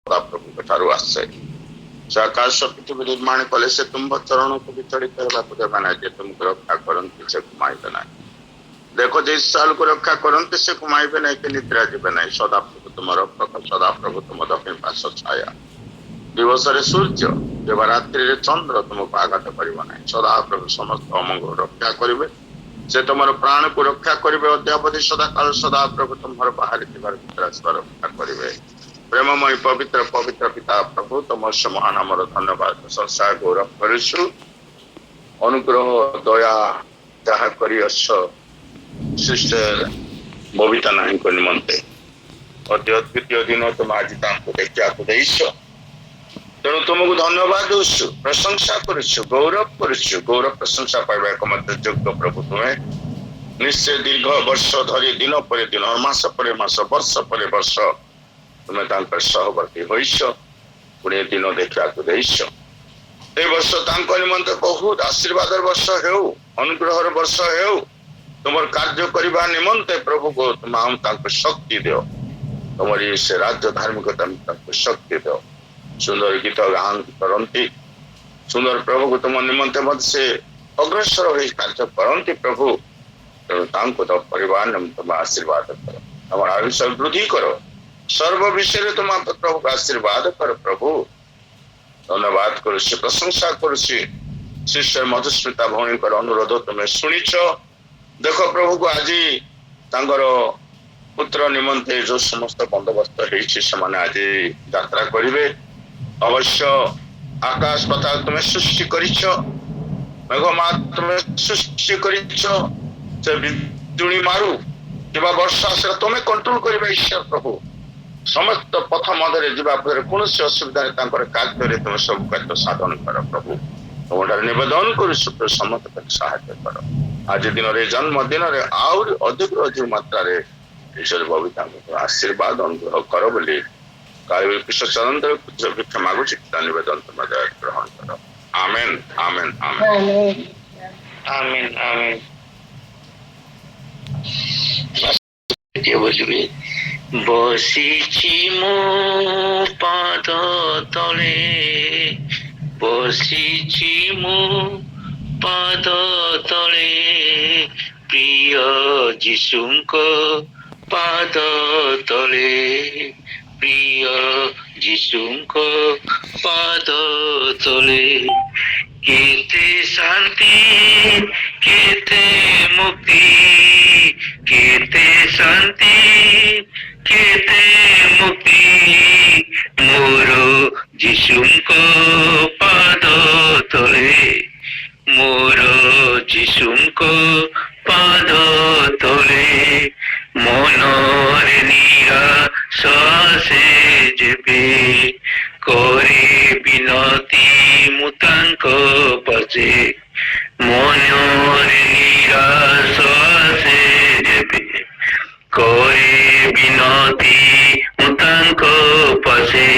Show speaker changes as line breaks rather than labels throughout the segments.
ସଦାପ୍ରଭୁଙ୍କ ଠାରୁ ଆସେ। ସେ ଆକାଶ ପୃଥିବୀ ନିର୍ମାଣ କଲେ ସେ ତୁମ୍ଭ ଚରଣକୁ ବିଚଳିତ ହେବାକୁ ଦେବେ ନାହିଁ। ଯେ ତୁମକୁ ରକ୍ଷା କରନ୍ତି ସେ କୁମାଇବେ ନାହିଁ। ଦେଖ ଯେ ଇସ୍ରାଏଲକୁ ରକ୍ଷା କରନ୍ତି ସେ କୁମାଇବେ ନାହିଁ କି ନିଦ୍ରା ଯିବେ ନାହିଁ। ସଦାପ୍ରଭୁ ତୁମର ରକ୍ଷକ, ସଦାପ୍ରଭୁ ତୁମ ଦକ୍ଷିଣ ପାର୍ଶ୍ୱ ଛାୟା। ଦିବସରେ ସୂର୍ଯ୍ୟ କିମ୍ବା ରାତ୍ରିରେ ଚନ୍ଦ୍ର ତୁମକୁ ଆଘାତ କରିବ ନାହିଁ। ସଦାପ୍ରଭୁ ସମସ୍ତ ଅମଙ୍ଗଳ ରକ୍ଷା କରିବେ। ସେ ତୁମର ପ୍ରାଣକୁ ରକ୍ଷା କରିବେ। ଅଦ୍ୟାବଧି ସଦାକାଳ ସଦାପ୍ରଭୁ ତୁମର ବାହାରିଥିବାର ଭିତରାତ୍ମା ରକ୍ଷା କରିବେ। ପ୍ରେମମୟୀ ପବିତ୍ର ପବିତ୍ର ପିତା ପ୍ରଭୁ ତୁମ ମହାନ ଆମର ଧନ୍ୟବାଦ ସଂସାର ଗୌରବ କରିଛୁ। ଅନୁଗ୍ରହ ଦୟା ଯାହା କରିଅଛ ଶିଷ୍ଟ ବବିତା ନାହିଁଙ୍କ ନିମନ୍ତେ ଅତି ଅଦ୍ୱିତୀୟ ଦିନ ତୁମେ ଆଜି ତାଙ୍କୁ ଦେଖିବାକୁ ଦେଇଛ। ତେଣୁ ତୁମକୁ ଧନ୍ୟବାଦ ଦେଉଛୁ, ପ୍ରଶଂସା କରୁଛୁ, ଗୌରବ କରୁଛୁ। ଗୌରବ ପ୍ରଶଂସା ପାଇବା ଏକମାତ୍ର ଯୋଗ୍ୟ ପ୍ରଭୁ ତୁମେ। ନିଶ୍ଚୟ ଦୀର୍ଘ ବର୍ଷ ଧରି ଦିନ ପରେ ଦିନ, ମାସ ପରେ ମାସ, ବର୍ଷ ପରେ ବର୍ଷ ତୁମେ ତାଙ୍କର ସହବର୍ତ୍ତୀ ହୋଇଛ। ପୁଣି ଦିନ ଦେଖିବାକୁ ଦେଇଛ। ଏ ବର୍ଷ ତାଙ୍କ ନିମନ୍ତେ ବହୁତ ଆଶୀର୍ବାଦର ବର୍ଷ ହେଉ, ଅନୁଗ୍ରହର ବର୍ଷ ହେଉ। ତୁମର କାର୍ଯ୍ୟ କରିବା ନିମନ୍ତେ ପ୍ରଭୁକୁ ତୁମେ ତାଙ୍କୁ ଶକ୍ତି ଦିଅ। ତୁମର ସେ ରାଜ୍ୟ ଧାର୍ମିକତା ତାଙ୍କୁ ଶକ୍ତି ଦିଅ। ସୁନ୍ଦର ଗୀତ ଗାନ କରନ୍ତି, ସୁନ୍ଦର ପ୍ରଭୁକୁ ତୁମ ନିମନ୍ତେ ମଧ୍ୟ ସେ ଅଗ୍ରସର ହୋଇ କାର୍ଯ୍ୟ କରନ୍ତି ପ୍ରଭୁ। ତେଣୁ ତାଙ୍କୁ ତମ ପରିବାର ନିମନ୍ତେ ତୁମେ ଆଶୀର୍ବାଦ କର, ତମର ଆୟୁଷ ବୃଦ୍ଧି କର। ସର୍ବ ବିଷୟରେ ତୁମ ପ୍ରଭୁକୁ ଆଶୀର୍ବାଦ କର ପ୍ରଭୁ। ଧନ୍ୟବାଦ କରୁଛି, ପ୍ରଶଂସା କରୁଛି। ଶିଷ୍ୟ ମଧୁସ୍ମିତା ଭଉଣୀଙ୍କର ଅନୁରୋଧ ତୁମେ ଶୁଣିଛ। ଦେଖ ପ୍ରଭୁକୁ ଆଜି ତାଙ୍କର ପୁତ୍ର ନିମନ୍ତେ ଯୋଉ ସମସ୍ତ ବନ୍ଦୋବସ୍ତ ହେଇଛି ସେମାନେ ଆଜି ଯାତ୍ରା କରିବେ। ଅବଶ୍ୟ ଆକାଶ ପାତାଳ ତୁମେ ସୃଷ୍ଟି କରିଛ, ମେଘମା ତୁମେ ସୃଷ୍ଟି କରିଛ। ସେ ବିଜୁଳି ମାରୁ କିମ୍ବା ବର୍ଷା ସେଟା ତୁମେ କଣ୍ଟ୍ରୋଲ କରିବା ଈଶ୍ୱର ପ୍ରଭୁ। ସମସ୍ତ ପଥ ମଧ୍ୟରେ ଯିବା ପରେ କୌଣସି ଅସୁବିଧାରେ ତାଙ୍କର କାର୍ଯ୍ୟରେ ତୁମେ ସବୁ କାର୍ଯ୍ୟ ସାଧନ କର ପ୍ରଭୁ। ତୁମଠାରେ ନିବେଦନ କରୁଛୁ, ସମସ୍ତ ତାକୁ ସାହାଯ୍ୟ କର। ଆଜି ଦିନରେ ଜନ୍ମଦିନରେ ଆହୁରି ଅଧିକ ମାତ୍ରାରେ ଈଶ୍ୱର ବାବୁ ତାଙ୍କୁ ଆଶୀର୍ବାଦ ଅନୁଗ୍ରହ କର ବୋଲି କାଳିବ କୃଷ୍ଣଚନ୍ଦ୍ର ଭିକ୍ଷା ମାଗୁଛି। ନିବେଦନ ତୁମ ଗ୍ରହଣ କର। ଆମେନ୍ ଆମେନ୍ ଆମେନ୍
ଆମେନ୍ ଆମେନ୍। ବୋଲିବେ ବସିଛି ମୁଁ ପାଦ ତଳେ, ବସିଛି ମୁଁ ପାଦ ତଳେ, ପ୍ରିୟ ଯୀଶୁଙ୍କ ପାଦ ତଳେ, ପ୍ରିୟ ଯୀଶୁଙ୍କ ପାଦ ତଳେ। କେତେ ଶାନ୍ତି କେତେ ମୁକ୍ତି, କେତେ ଶାନ୍ତି କେତେ ମୁକ୍ତି, ମୋର ଯୀଶୁଙ୍କ ପାଦ ତଳେ, ମୋର ଯୀଶୁଙ୍କ ପାଦ ତଳେ। ମନରେ ନିରାଶ ସେ ଯେବେ କରେ ବିନତି ମୁଁ ତାଙ୍କ ପାଶେ, ମନରେ ନିରାଶ ସେ ଯେବେ କରେ ବିନତି ମୁଁ ତାଙ୍କ ପାଶେ।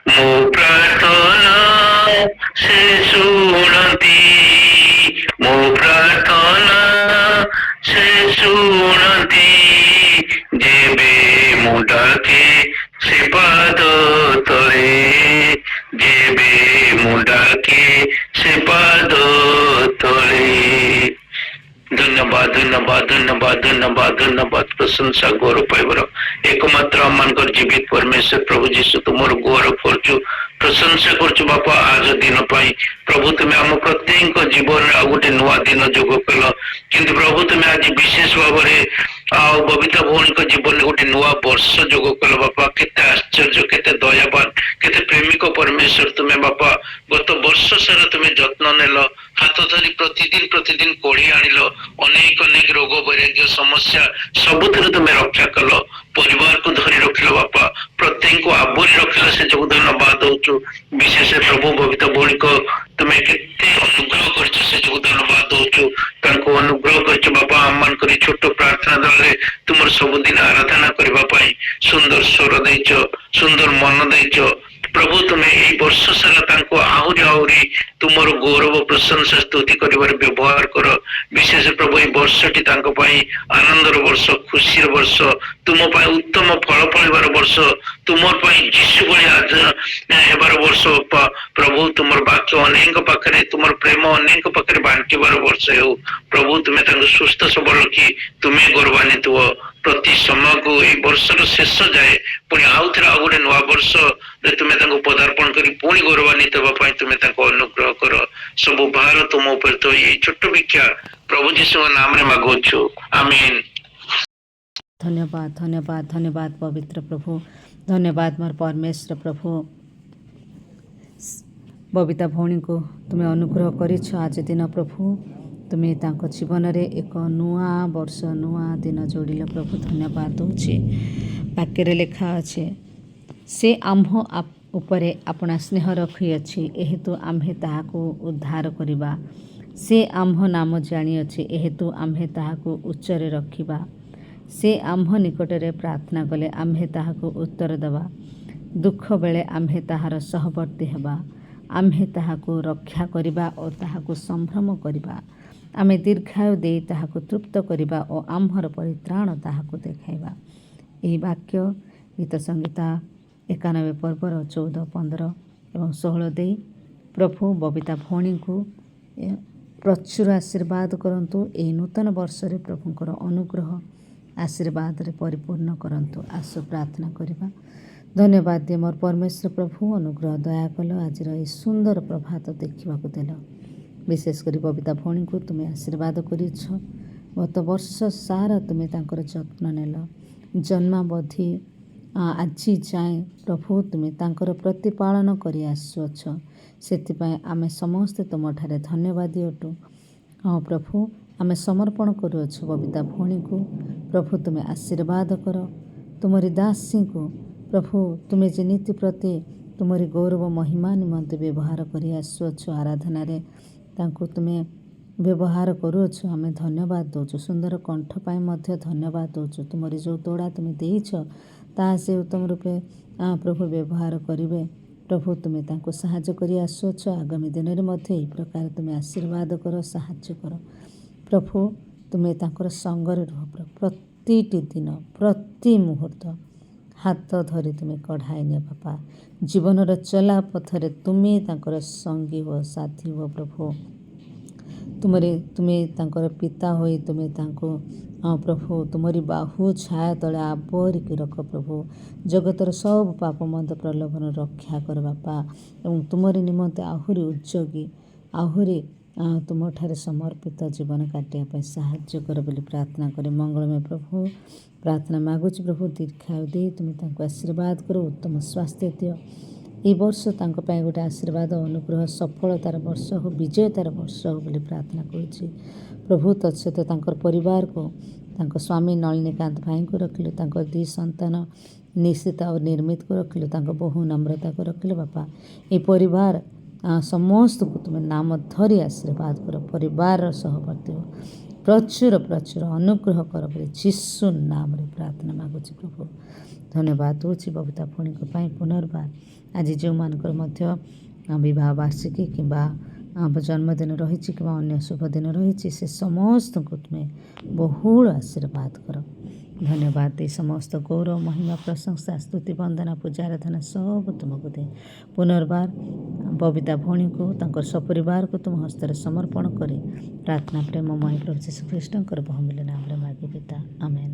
ମୋ ପ୍ରାର୍ଥନା ସେ ଶୁଣନ୍ତି, ମୋ ପ୍ରାର୍ଥନା ସେ ଶୁଣନ୍ତି, ଯେବେ ମୁଁ ଡାକେ ସେ ପାଦ ତଳେ, ଯେବେ ମୁଁ ଡାକେ ସେ ପାଦ ତଳେ। ଧନ୍ୟବାଦ ଧନ୍ୟବାଦ ଧନ୍ୟବାଦ ଧନ୍ୟବାଦ ଧନ୍ୟବାଦ। ପ୍ରଶଂସା ଗୌରବ ପାଇବାର ଏକମାତ୍ର ଆମମାନଙ୍କର ଜୀବିତ ପରମେଶ୍ୱର ପ୍ରଭୁ ଯୀଶୁ ତୁମର ଗୌରବ କରୁଛୁ, ପ୍ରଶଂସା କରୁଛୁ ବାପା ଆଜ ଦିନ ପାଇଁ। ପ୍ରଭୁ ତୁମେ ଆମ ପ୍ରତ୍ୟେକ ଜୀବନରେ ଆଉ ଗୋଟେ ନୂଆ ଦିନ ଯୋଗ କଲ। କିନ୍ତୁ ପ୍ରଭୁ ତୁମେ ଆଜି ବିଶେଷ ଭାବରେ ଆଉ ବବିତା ଭଉଣୀଙ୍କ ଜୀବନରେ ଗୋଟେ ନୂଆ ବର୍ଷ ଯୋଗ କଲ ବାପା। କେତେ ଆଶ୍ଚର୍ଯ୍ୟ, କେତେ ଦୟାବାନ, କେତେ ପ୍ରେମିକ ପରମେଶ୍ୱର ତୁମେ ବାପା। ଗତ ବର୍ଷ ସାରା ତୁମେ ଯତ୍ନ ନେଲ, ହାତ ଧରି ପ୍ରତିଦିନ ପ୍ରତିଦିନ କୋଢି ଆଣିଲ। ଅନେକ ଅନେକ ରୋଗ ବୈରାଗ୍ୟ ସମସ୍ୟା ସବୁଥିରେ ତୁମେ ରକ୍ଷା କଲ, ପରିବାରକୁ ଧରି ରଖିଲ ବାପା, ପ୍ରତ୍ୟେକଙ୍କୁ ଆବୋରି ରଖିଲ। ସେ ଯୋଗୁ ଧନ୍ୟବାଦ ଦଉଛୁ। ବିଶେଷ ପ୍ରଭୁ ବବିତା ଭଉଣୀଙ୍କ ତୁମେ କେତେ ଅନୁଗ୍ରହ କରିଛ, ସେ ଯୋଗୁ ଧନ୍ୟବାଦ ଦଉଛୁ। ତାଙ୍କୁ ଅନୁଗ୍ରହ କରିଛ ବାପା। ଆମମାନଙ୍କର ଛୋଟ ପ୍ରାର୍ଥନା ଦଳରେ ତୁମର ସବୁଦିନ ଆରାଧନା କରିବା ପାଇଁ ସୁନ୍ଦର ସ୍ୱର ଦେଇଛ, ସୁନ୍ଦର ମନ ଦେଇଛ। प्रभु तुम्हें यही वर्ष सारा आहुरी आहुरी तुमर गौरव प्रशंसा स्तुति कर व्यवहार कर विशेष प्रभु ये वर्षटी आनंदर वर्ष खुशी वर्ष तुम उत्तम फल फलवार वर्ष तुम जीशु भाई आज हेबार वर्ष प्रभु तुम वाक्य अनेक पाखे तुम प्रेम अनेक पाखे बांटार वर्ष हो प्रभु तुम्हें सुस्थ सबल रखी तुम्हें गौरवान्वित हुआ प्रति समय को ये वर्षर शेष जाए पुणी आउ थे आउ गोटे नुआ वर्ष तुम्हें पदार्पण कर पुणी गौरवान्वित होगा तुम्हें अनुग्रह कर सब भार तुम उपर तो ये छोट भिक्षा प्रभु जीशु नाम रे मागुछु आमीन।
धन्यवाद धन्यवाद धन्यवाद पवित्र प्रभु धन्यवाद मोर परमेश्वर प्रभु बबिता भौणी को तुम्हें अनुग्रह करिछ आज दिन प्रभु तुम्हें तांको जीवन रे एक नुआ वर्ष नुआ दिन जोड़िल प्रभु धन्यवाद दूची वाक्य लेखा अच्छे से आम्भ उपरे अपना स्नेह रखी अच्छी एहेतु आम्भे ताहाको उद्धार करिबा से आम्भ नाम जानी अच्छे एहेतु आम्भे ताहाको उच्चरे रखिबा से आम्भ निकटरे प्रार्थना कले आम्भे ताहाको उत्तर देवा दुख बेले आम्भे ताहार सहवर्ती हेबा आम्भे ताहाको रक्षा करिबा और ताहाको संभ्रम करिबा आमे दीर्घायु दे ताहाको तृप्त करिबा और आम्भर परित्राण ताहाको देखाइबा। यही वाक्य गीत संगीता 91 पर्वर 14, 15 और 16 दे प्रभु बबिता भौणी को प्रचुर आशीर्वाद करंतु ए नूतन वर्ष रे प्रभुंकर अनुग्रह आशीर्वाद रे परिपूर्ण करंतु आसु प्रार्थना करिबा। धन्यवाद दे मोर परमेश्वर प्रभु अनुग्रह दया कल आज ये सुंदर प्रभात देखा देल विशेषकर बबिता भौणी को तुम्हें आशीर्वाद करिछ गत वर्ष सारा तुम्हें तांकर जत्न नेल जन्मावधि आज जाए प्रभु तुम्हें तांकर प्रतिपालन करि आसुअछ सेतिपाई आमे समस्ते तुम ठारे धन्यवादी अटु। हाँ प्रभु आमे समर्पण करुअछ बबिता भौणी को प्रभु तुम्हें आशीर्वाद कर तुमरी दासी को प्रभु तुम्हें जे नीति प्रति तुमरी गौरव महिमा निमंते व्यवहार करि आसुअछ आराधना रे तांको तुम्हें व्यवहार करुअछ आमे धन्यवाद दौचु सुंदर कंठ पाई मध्य धन्यवाद दौचु तुमरी जो तोड़ा तुम्हें देइछ ता से उत्तम रूपे प्रभु व्यवहार करिवे प्रभु तुम्हें तांको साहाय्य करि आसुअछ आगामी दिन रे मध्य एई प्रकार तुम्हें आशीर्वाद कर साहाय्य कर प्रभु तुम्हें तांकर संगरे रुह प्रतिटी दिन प्रति मुहूर्त हाथ धरी तुम्हें कढ़ाई नियो बापा जीवन चला पथरे तुम्हें तांकर संगी हो साथी हो प्रभु तुम्हें तांकर पिता होई तुम्हें तांको प्रभु तुमरी बाहु छाया तले आवरिक रख प्रभु जगतर सब पाप मद प्रलोभन रक्षा कर बापा एवं तुमरी निमंते आहुरी उज्जगी आहुरी तुम ठारे समर्पित जीवन काटिया साहाय्य कर बोली प्रार्थना करे मंगलमय प्रभु प्रार्थना मागुच प्रभु दीर्घायु दे तुम्हें तांको आशीर्वाद करो उत्तम स्वास्थ्य दियो ये वर्ष तांको पाई गोटे आशीर्वाद अनुग्रह सफलतार वर्ष हो विजयतार वर्ष हो बोली प्रार्थना करुच्ची प्रभु तत्सहित तांकर परिवार को तांको स्वामी नलिनीकांत भाई को रखिलो तांको 2 संतान निश्चिता और निर्मित को रखिलो तांको बहु नम्रता को रखिलो बापा ये परिवार समस्त को तुम्हें नाम धरी आशीर्वाद कर परिवार सहवर्ती हो प्रचुर प्रचुर अनुग्रह कर बोली जीशु नाम रे प्रार्थना मागुची प्रभु धन्यवाद दूची बबिता भौणी को पाई पुनर्बार आज जो मानकर मध्य विवाह वार्षिकी किंबा जन्मदिन रही कि अन्य शुभ दिन रही से समस्त को तुम्हें बहुल आशीर्वाद कर धन्यवाद दे समस्त गौरव महिमा प्रशंसा स्तुति वंदना पूजा आराधना सब तुमको दे पुनर्बार बबिता भौणी को तांकर सपरिवार को तुम हस्तर समर्पण करे प्रार्थना प्रेममय प्रभु यीशु ख्रीष्ट बहुमूल्य नाम रे मागी पिता आमेन।